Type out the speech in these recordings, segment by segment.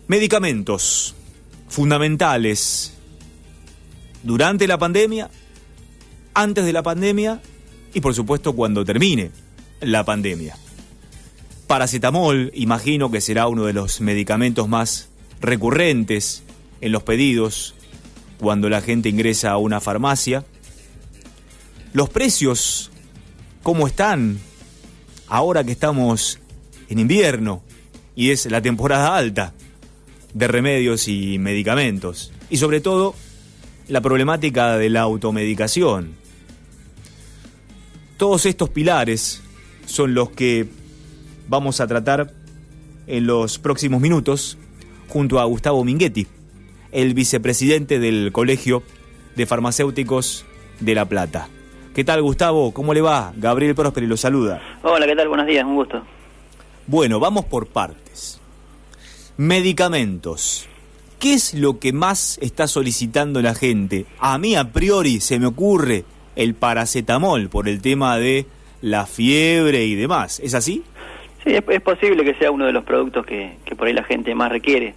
Medicamentos fundamentales durante la pandemia, antes de la pandemia y por supuesto cuando termine la pandemia. Paracetamol, imagino que será uno de los medicamentos más recurrentes en los pedidos cuando la gente ingresa a una farmacia. Los precios, ¿cómo están ahora que estamos en invierno y es la temporada alta de remedios y medicamentos? Y sobre todo, la problemática de la automedicación. Todos estos pilares son los que vamos a tratar en los próximos minutos junto a Gustavo Minghetti, el vicepresidente del Colegio de Farmacéuticos de La Plata. ¿Qué tal, Gustavo? ¿Cómo le va? Gabriel Prósperi lo saluda. Hola, ¿qué tal? Buenos días, un gusto. Bueno, vamos por partes. Medicamentos. ¿Qué es lo que más está solicitando la gente? A mí, a priori, se me ocurre el paracetamol por el tema de la fiebre y demás. ¿Es así? Sí, es posible que sea uno de los productos que por ahí la gente más requiere.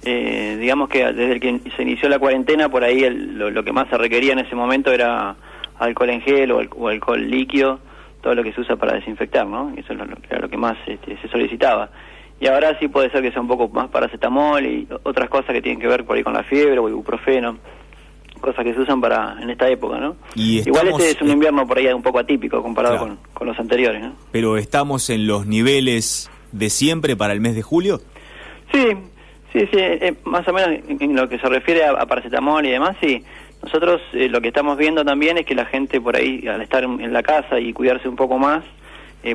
Digamos que desde que se inició la cuarentena, por ahí lo que más se requería en ese momento era alcohol en gel o alcohol líquido, todo lo que se usa para desinfectar, ¿no? Eso era lo que más se solicitaba. Y ahora sí puede ser que sea un poco más paracetamol y otras cosas que tienen que ver por ahí con la fiebre o ibuprofeno, cosas que se usan en esta época, ¿no? Igual este es un invierno por ahí un poco atípico comparado claro, con los anteriores, ¿no? Pero ¿estamos en los niveles de siempre para el mes de julio? Sí, más o menos en lo que se refiere a paracetamol y demás, sí. Nosotros lo que estamos viendo también es que la gente por ahí, al estar en la casa y cuidarse un poco más,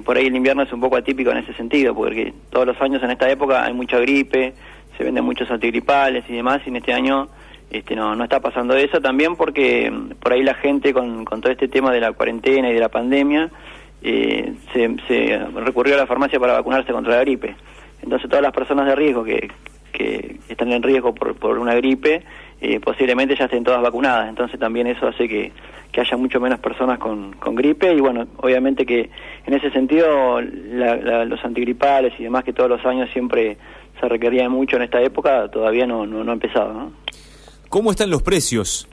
por ahí el invierno es un poco atípico en ese sentido, porque todos los años en esta época hay mucha gripe, se venden muchos antigripales y demás, y en este año no está pasando eso, también porque por ahí la gente con todo este tema de la cuarentena y de la pandemia se recurrió a la farmacia para vacunarse contra la gripe. Entonces todas las personas de riesgo que están en riesgo por una gripe, posiblemente ya estén todas vacunadas, entonces también eso hace que haya mucho menos personas con gripe, y bueno, obviamente que en ese sentido los antigripales y demás que todos los años siempre se requerían mucho en esta época, todavía no ha empezado, ¿no? ¿Cómo están los precios?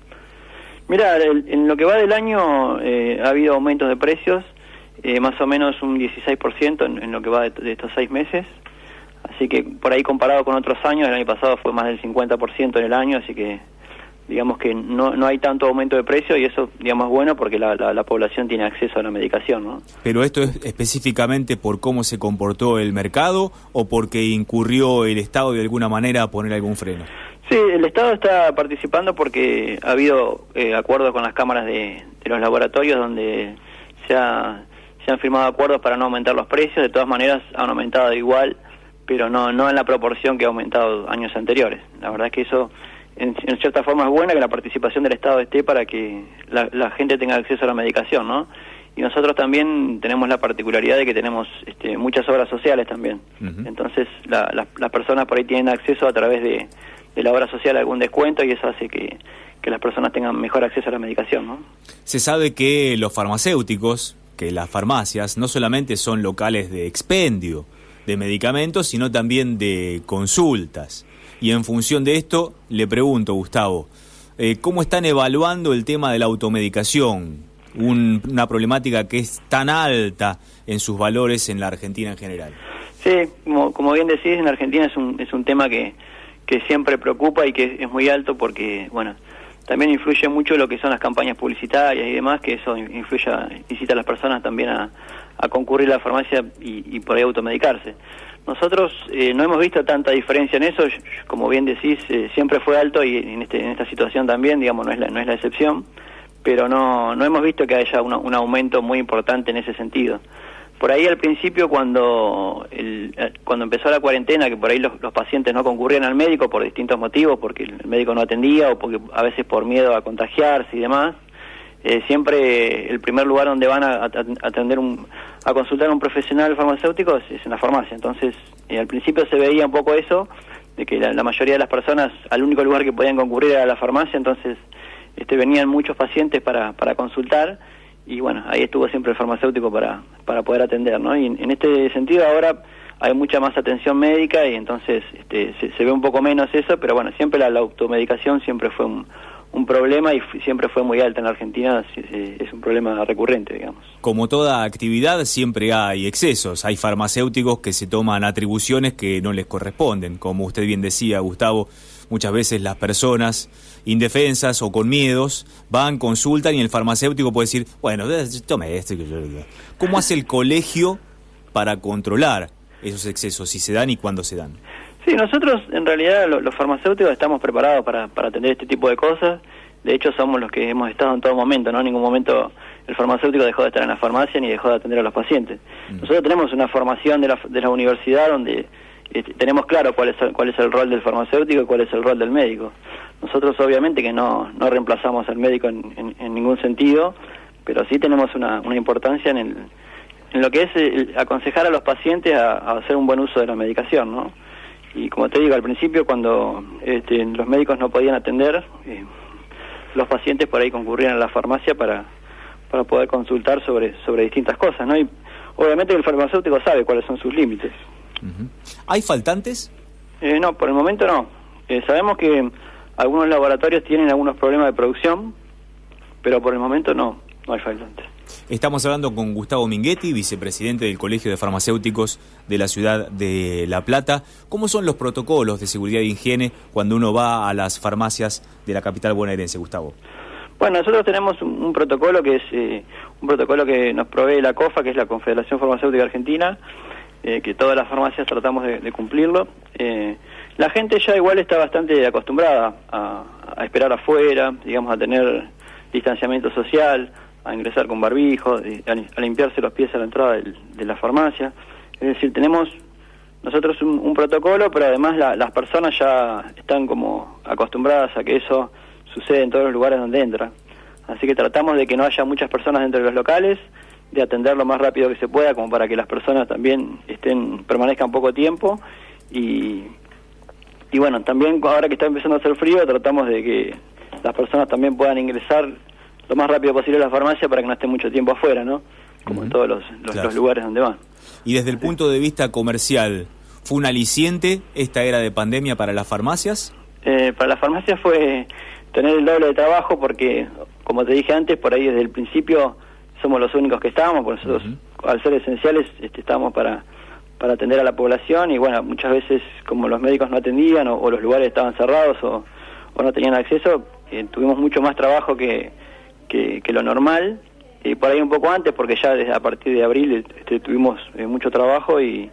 Mirá, en lo que va del año ha habido aumentos de precios, más o menos un 16% en lo que va de estos 6 meses. Así que por ahí comparado con otros años, el año pasado fue más del 50% en el año, así que digamos que no hay tanto aumento de precio, y eso digamos es bueno porque la población tiene acceso a la medicación, ¿no? ¿Pero esto es específicamente por cómo se comportó el mercado o porque incurrió el Estado de alguna manera a poner algún freno? Sí, el Estado está participando porque ha habido acuerdos con las cámaras de los laboratorios donde se han firmado acuerdos para no aumentar los precios. De todas maneras han aumentado igual, pero no en la proporción que ha aumentado años anteriores. La verdad es que eso en cierta forma es buena, que la participación del Estado esté para que la gente tenga acceso a la medicación, ¿no? Y nosotros también tenemos la particularidad de que tenemos muchas obras sociales también. Uh-huh. Entonces las personas por ahí tienen acceso a través de la obra social a algún descuento, y eso hace que las personas tengan mejor acceso a la medicación, ¿no? Se sabe que los farmacéuticos, que las farmacias no solamente son locales de expendio de medicamentos, sino también de consultas. Y en función de esto, le pregunto, Gustavo, ¿cómo están evaluando el tema de la automedicación? Una problemática que es tan alta en sus valores en la Argentina en general. Sí, como bien decís, en la Argentina es un tema que siempre preocupa y que es muy alto porque, bueno, también influye mucho lo que son las campañas publicitarias y demás, que eso incita a las personas también a concurrir a la farmacia y por ahí automedicarse. Nosotros no hemos visto tanta diferencia en eso, como bien decís, siempre fue alto, y en esta situación también, digamos, no es la excepción, pero no hemos visto que haya un aumento muy importante en ese sentido. Por ahí al principio, cuando empezó la cuarentena, que por ahí los pacientes no concurrían al médico por distintos motivos, porque el médico no atendía o porque a veces por miedo a contagiarse y demás, siempre el primer lugar donde van a consultar a un profesional farmacéutico es en la farmacia. Entonces, al principio se veía un poco eso, de que la mayoría de las personas, al único lugar que podían concurrir era la farmacia, entonces venían muchos pacientes para consultar, y bueno, ahí estuvo siempre el farmacéutico para poder atender, ¿no? Y en este sentido ahora hay mucha más atención médica y entonces se ve un poco menos eso, pero bueno, siempre la automedicación siempre fue un problema y siempre fue muy alta en la Argentina, es un problema recurrente, digamos. Como toda actividad siempre hay excesos, hay farmacéuticos que se toman atribuciones que no les corresponden, como usted bien decía, Gustavo, muchas veces las personas indefensas o con miedos van, consultan y el farmacéutico puede decir, bueno, tome esto. ¿Cómo hace el colegio para controlar esos excesos, si se dan y cuándo se dan? Sí, nosotros en realidad los farmacéuticos estamos preparados para atender este tipo de cosas. De hecho somos los que hemos estado en todo momento, ¿no? En ningún momento el farmacéutico dejó de estar en la farmacia ni dejó de atender a los pacientes. Nosotros tenemos una formación de la universidad donde tenemos claro cuál es el rol del farmacéutico y cuál es el rol del médico. Nosotros obviamente que no reemplazamos al médico en ningún sentido, pero sí tenemos una importancia en lo que es aconsejar a los pacientes a hacer un buen uso de la medicación, ¿no? Y como te digo, al principio cuando los médicos no podían atender, los pacientes por ahí concurrían a la farmacia para poder consultar sobre distintas cosas, ¿no? Y obviamente el farmacéutico sabe cuáles son sus límites. ¿Hay faltantes? No, por el momento no. Sabemos que algunos laboratorios tienen algunos problemas de producción, pero por el momento no hay faltantes. Estamos hablando con Gustavo Minghetti, vicepresidente del Colegio de Farmacéuticos de la ciudad de La Plata. ¿Cómo son los protocolos de seguridad e higiene cuando uno va a las farmacias de la capital bonaerense, Gustavo? Bueno, nosotros tenemos un protocolo que es un protocolo que nos provee la COFA, que es la Confederación Farmacéutica Argentina, que todas las farmacias tratamos de cumplirlo. La gente ya igual está bastante acostumbrada a esperar afuera, digamos, a tener distanciamiento social, a ingresar con barbijo, a limpiarse los pies a la entrada de la farmacia. Es decir, tenemos nosotros un protocolo, pero además las personas ya están como acostumbradas a que eso sucede en todos los lugares donde entra. Así que tratamos de que no haya muchas personas dentro de los locales, de atender lo más rápido que se pueda, como para que las personas también permanezcan poco tiempo. Y bueno, también ahora que está empezando a hacer frío, tratamos de que las personas también puedan ingresar lo más rápido posible a la farmacia para que no esté mucho tiempo afuera, ¿no? Como en todos los lugares donde van. Y desde el punto de vista comercial, ¿fue un aliciente esta era de pandemia para las farmacias? Para las farmacias fue tener el doble de trabajo porque, como te dije antes, por ahí desde el principio somos los únicos que estábamos, porque nosotros al ser esenciales estábamos para atender a la población y bueno, muchas veces como los médicos no atendían o los lugares estaban cerrados o no tenían acceso, tuvimos mucho más trabajo que lo normal, por ahí un poco antes, porque ya desde a partir de abril tuvimos mucho trabajo y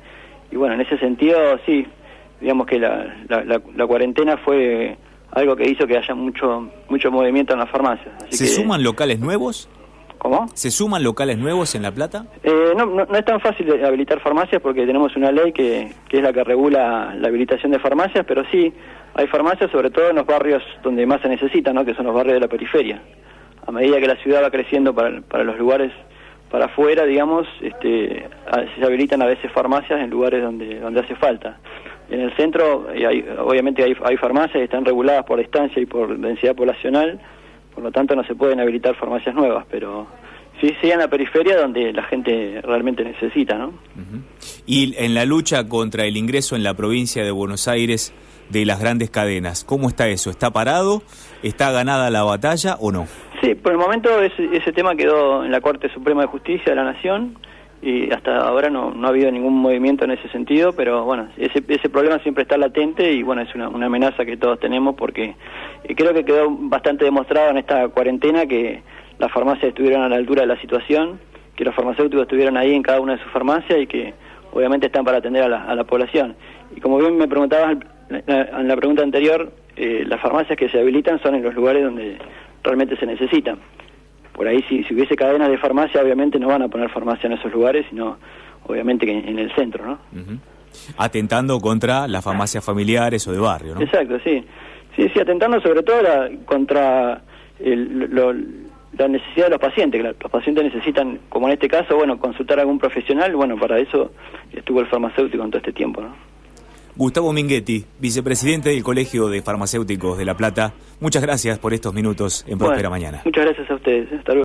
bueno, en ese sentido sí, digamos que la cuarentena fue algo que hizo que haya mucho movimiento en las farmacias. ¿Se suman locales nuevos? ¿Cómo? ¿Se suman locales nuevos en La Plata? No es tan fácil habilitar farmacias porque tenemos una ley que es la que regula la habilitación de farmacias, pero sí, hay farmacias sobre todo en los barrios donde más se necesitan, ¿no? Que son los barrios de la periferia. A medida que la ciudad va creciendo para los lugares para afuera, digamos, se habilitan a veces farmacias en lugares donde hace falta. En el centro, obviamente hay farmacias que están reguladas por distancia y por densidad poblacional, por lo tanto no se pueden habilitar farmacias nuevas, pero sí en la periferia donde la gente realmente necesita, ¿no? Y en la lucha contra el ingreso en la provincia de Buenos Aires de las grandes cadenas, ¿cómo está eso? ¿Está parado? ¿Está ganada la batalla o no? Sí, por el momento ese tema quedó en la Corte Suprema de Justicia de la Nación y hasta ahora no ha habido ningún movimiento en ese sentido, pero bueno, ese problema siempre está latente y bueno, es una amenaza que todos tenemos porque creo que quedó bastante demostrado en esta cuarentena que las farmacias estuvieron a la altura de la situación, que los farmacéuticos estuvieron ahí en cada una de sus farmacias y que obviamente están para atender a la población. Y como bien me preguntabas en la pregunta anterior, las farmacias que se habilitan son en los lugares donde realmente se necesitan. Por ahí si hubiese cadenas de farmacia, obviamente no van a poner farmacia en esos lugares, sino obviamente que en el centro, ¿no? Atentando contra las farmacias familiares o de barrio, ¿no? Exacto, sí, atentando sobre todo contra la necesidad de los pacientes, que los pacientes necesitan, como en este caso, bueno, consultar a algún profesional, bueno, para eso estuvo el farmacéutico en todo este tiempo, ¿no? Gustavo Minghetti, vicepresidente del Colegio de Farmacéuticos de La Plata, muchas gracias por estos minutos en Próspera Mañana. Muchas gracias a ustedes, hasta luego.